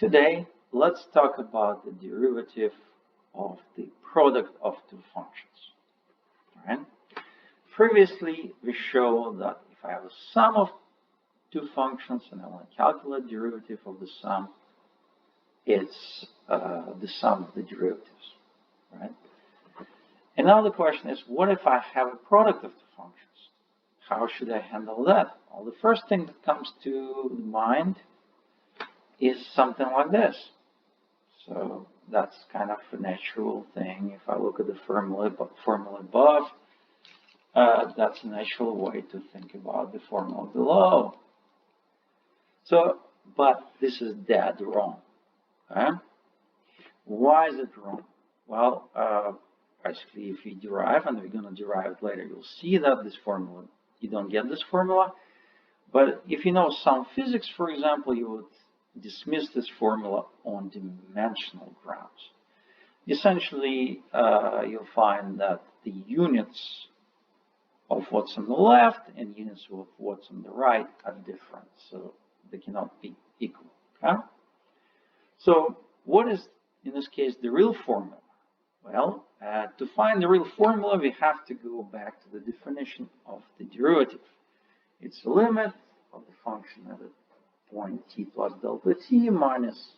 Today, let's talk about the derivative of the product of two functions. All right? Previously, we showed that if I have a sum of two functions and I want to calculate the derivative of the sum, it's the sum of the derivatives. Right? And now the question is, what if I have a product of two functions? How should I handle that? Well, the first thing that comes to mind is something like this. So that's kind of a natural thing. If I look at the formula above, that's a natural way to think about the formula below. So, but this is dead wrong. Okay? Why is it wrong? Well, basically, if we derive, and we're going to derive it later, you'll see that this formula, you don't get this formula. But if you know some physics, for example, you would dismiss this formula on dimensional grounds. Essentially, you'll find that the units of what's on the left and units of what's on the right are different, so they cannot be equal. Okay? So what is, in this case, the real formula? Well, to find the real formula, we have to go back to the definition of the derivative. It's the limit of the function at a point t plus delta t minus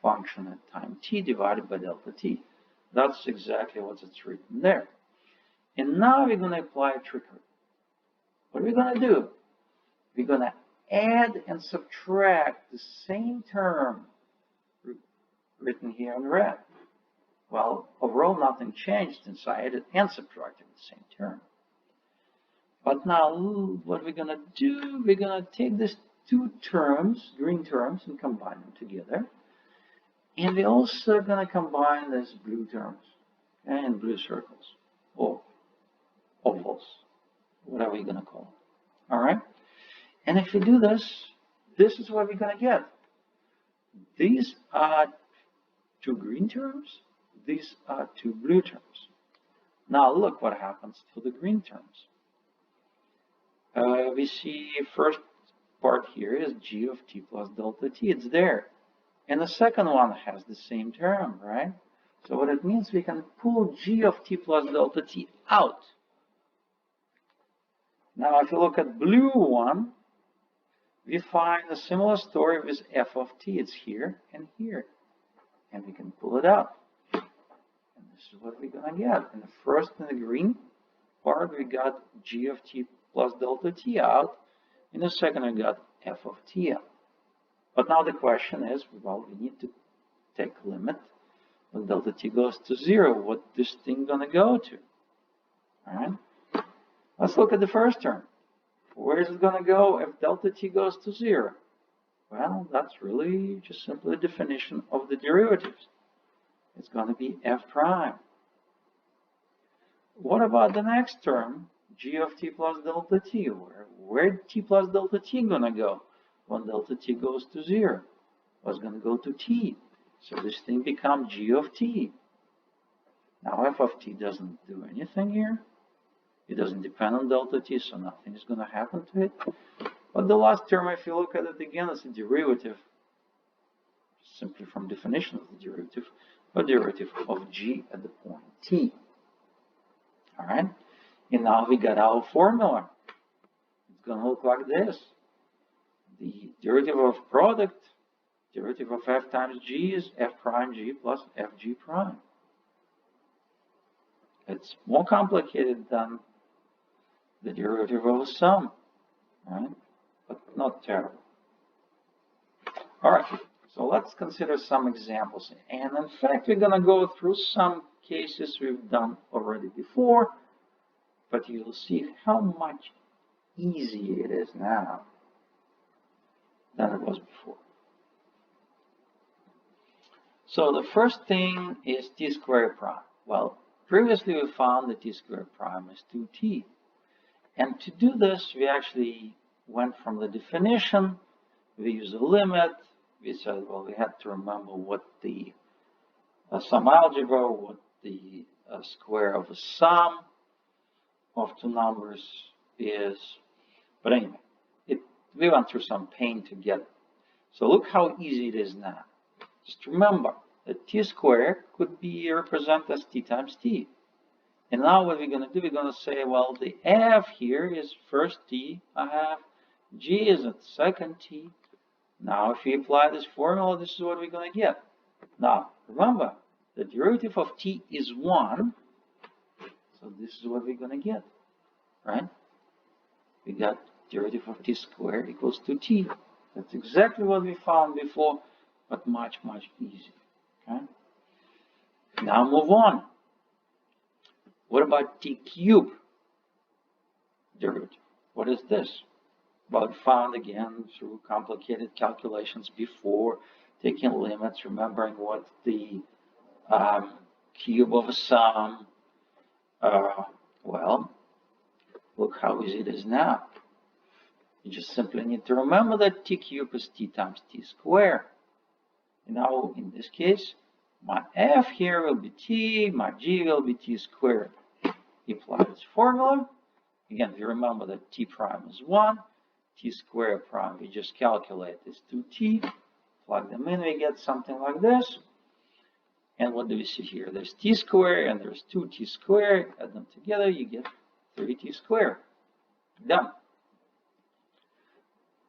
function at time t divided by delta t. That's exactly what's written there. And now we're going to apply trickery. What are we going to do? We're going to add and subtract the same term written here in red. Well, overall nothing changed since I added and subtracted the same term. But now what we're going to do, we're going to take these two terms, green terms, and combine them together. And we're also going to combine these blue terms and blue circles, or ovals, whatever you're going to call them. All right? And if we do this, this is what we're going to get. These are two green terms. These are two blue terms. Now look what happens to the green terms. We see first part here is g of t plus delta t. It's there. And the second one has the same term, right? So what it means, we can pull g of t plus delta t out. Now if you look at blue one, we find a similar story with f of t. It's here and here. And we can pull it out. And this is what we're going to get. In the first, in the green part, we got g of t plus delta t out. In the second, we got f of t out. But now the question is, well, we need to take a limit. When delta t goes to 0, what this thing going to go to? All right? Let's look at the first term. Where is it going to go if delta t goes to 0? Well, that's really just simply a definition of the derivatives. It's going to be f prime. What about the next term, g of t plus delta t? Where t plus delta t going to go when delta t goes to 0? Well, it's going to go to t. So this thing becomes g of t. Now f of t doesn't do anything here. It doesn't depend on delta t, so nothing is going to happen to it. But the last term, if you look at it again, it's a derivative, simply from definition of the derivative, a derivative of g at the point t. All right? And now we got our formula. It's going to look like this. The derivative of product, derivative of f times g is f prime g plus fg prime. It's more complicated than the derivative of a sum, right? But not terrible. All right, so let's consider some examples. And in fact, we're going to go through some cases we've done already before, but you'll see how much easier it is now than it was before. So the first thing is t squared prime. Well, previously we found that t squared prime is 2t. And to do this, we actually went from the definition, we used a limit, we said, well, we had to remember what the sum algebra, what the square of a sum of two numbers is. But anyway, we went through some pain to get it. So look how easy it is now. Just remember that t squared could be represented as t times t. And now what we're going to do, we're going to say, well, the f here is first t I have, g is at second t. Now if we apply this formula, this is what we're going to get. Now remember, the derivative of t is 1, so this is what we're going to get, right? We got derivative of t squared equals to t. That's exactly what we found before, but much, much easier, okay? Now move on. What about t cubed derivative? What is this? Well, we found again through complicated calculations before, taking limits, remembering what the cube of a sum. Well, look how easy it is now. You just simply need to remember that t cubed is t times t squared. And now, in this case, my f here will be t, my g will be t squared. You apply this formula. Again, you remember that t prime is 1, t squared prime, we just calculate is 2t. Plug them in, we get something like this. And what do we see here? There's t squared and there's 2t squared. Add them together, you get 3t squared. Done.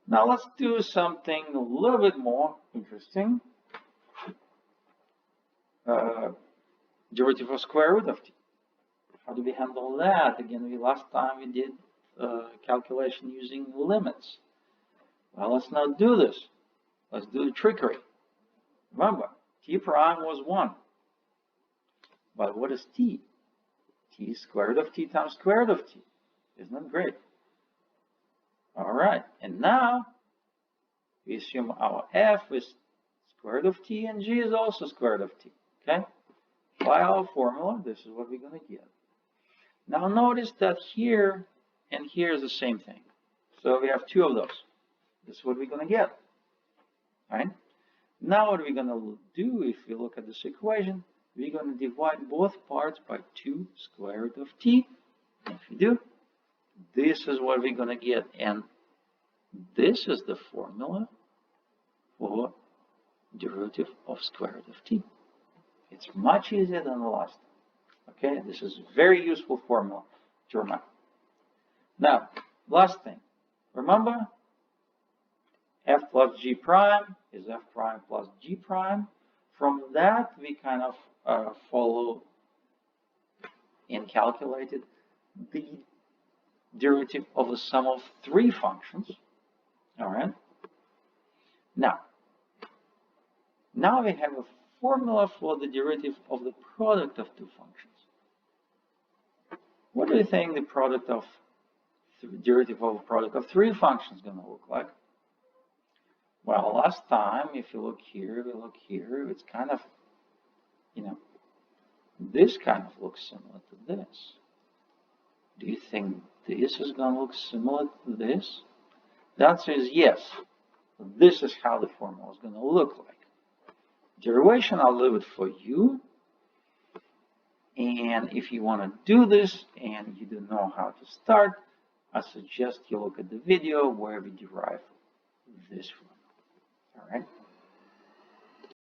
Now let's do something a little bit more interesting. Derivative of square root of t. How do we handle that? Again, last time we did calculation using limits. Well, let's not do this. Let's do the trickery. Remember, t prime was 1. But what is t? T is square root of t times square root of t. Isn't that great? All right, and now we assume our f is square root of t and g is also square root of t. Okay? By our formula, this is what we're going to get. Now notice that here and here is the same thing. So we have 2 of those. This is what we're going to get. Right? Now what are we going to do if we look at this equation? We're going to divide both parts by 2 square root of t. And if we do, this is what we're going to get. And this is the formula for derivative of square root of t. It's much easier than the last time. Okay, this is a very useful formula to remember. Now, last thing. Remember, f plus g prime is f prime plus g prime. From that, we kind of follow and calculated the derivative of the sum of 3 functions. All right. Now we have a formula for the derivative of the product of 2 functions. What do you think the product of derivative of a product of 3 functions is going to look like? Well, last time, if you look here, it's kind of, this kind of looks similar to this. Do you think this is going to look similar to this? The answer is yes. This is how the formula is going to look like. Derivation, I'll leave it for you. And if you want to do this and you don't know how to start, I suggest you look at the video where we derive this formula. All right.